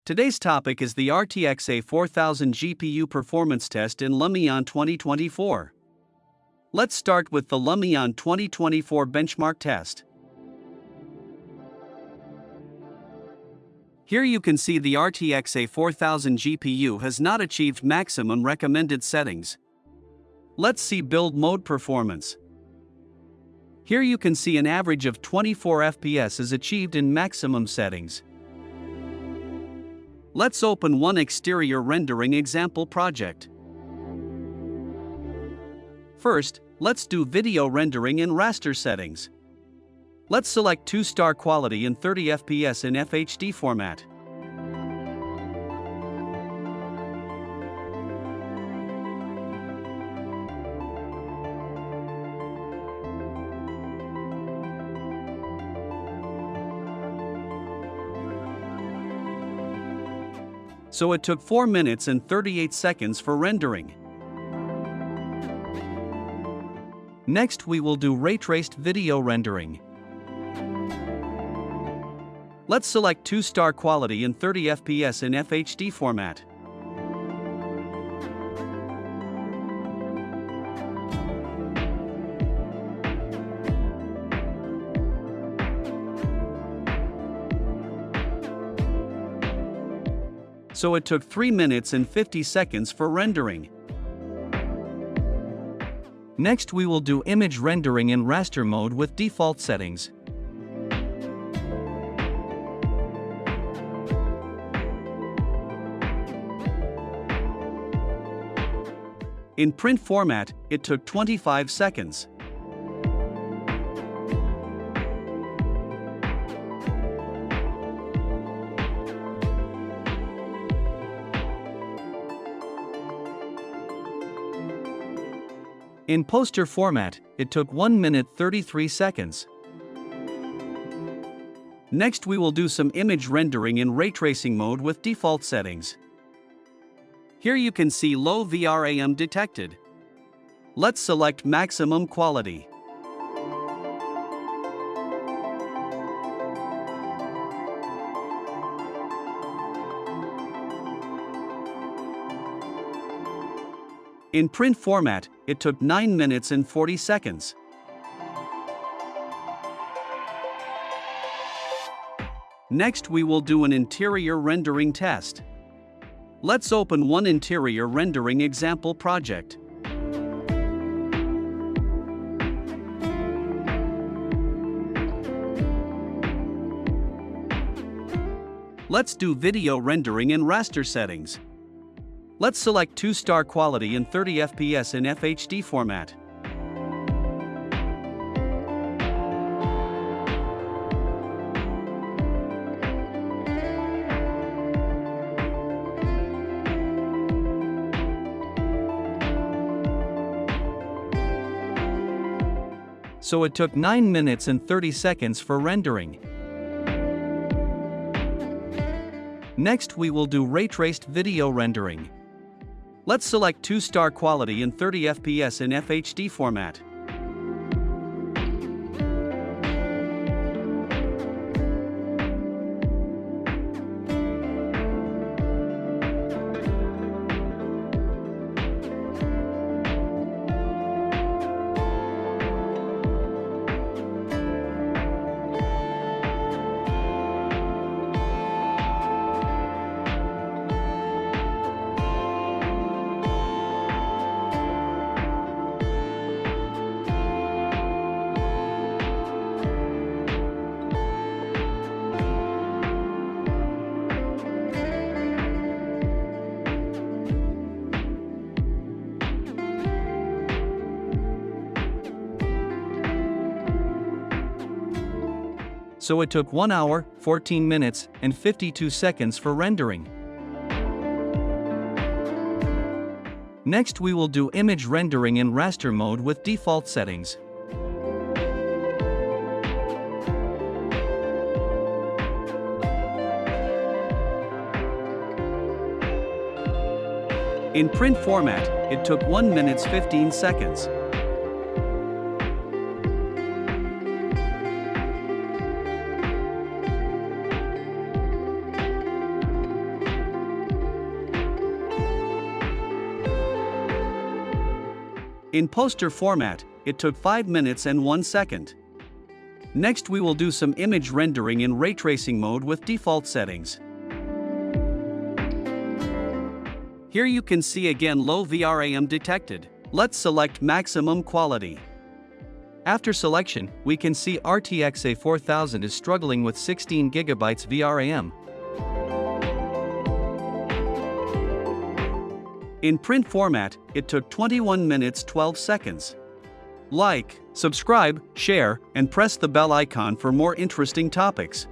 Today's topic is the RTX A4000 GPU performance test in Lumion 2024. Let's start with the Lumion 2024 benchmark test. Here you can see the RTX A4000 GPU has not achieved maximum recommended settings. Let's see build mode performance. Here you can see an average of 24 FPS is achieved in maximum settings. Let's open one exterior rendering example project. First, let's do video rendering in raster settings. Let's select 2-star quality and 30 FPS in FHD format. So it took 4 minutes and 38 seconds for rendering. Next we will do ray-traced video rendering. Let's select 2-star quality and 30 FPS in FHD format. So it took 3 minutes and 50 seconds for rendering. Next we will do image rendering in raster mode with default settings. In print format, it took 25 seconds. In poster format, it took 1 minute 33 seconds. Next we will do some image rendering in ray tracing mode with default settings. Here you can see low VRAM detected. Let's select maximum quality. In print format, it took 9 minutes and 40 seconds. Next we will do an interior rendering test. Let's open one interior rendering example project. Let's do video rendering in raster settings. Let's select 2-star quality and 30 FPS in FHD format. So it took 9 minutes and 30 seconds for rendering. Next we will do ray-traced video rendering. Let's select 2-star quality and 30 FPS in FHD format. So it took 1 hour, 14 minutes, and 52 seconds for rendering. Next we will do image rendering in raster mode with default settings. In print format, it took 1 minute 15 seconds. In poster format, it took 5 minutes and 1 second. Next we will do some image rendering in ray tracing mode with default settings. Here you can see again low VRAM detected. Let's select maximum quality. After selection, we can see RTX A4000 is struggling with 16 GB VRAM. In print format, it took 21 minutes 12 seconds. Like, subscribe, share, and press the bell icon for more interesting topics.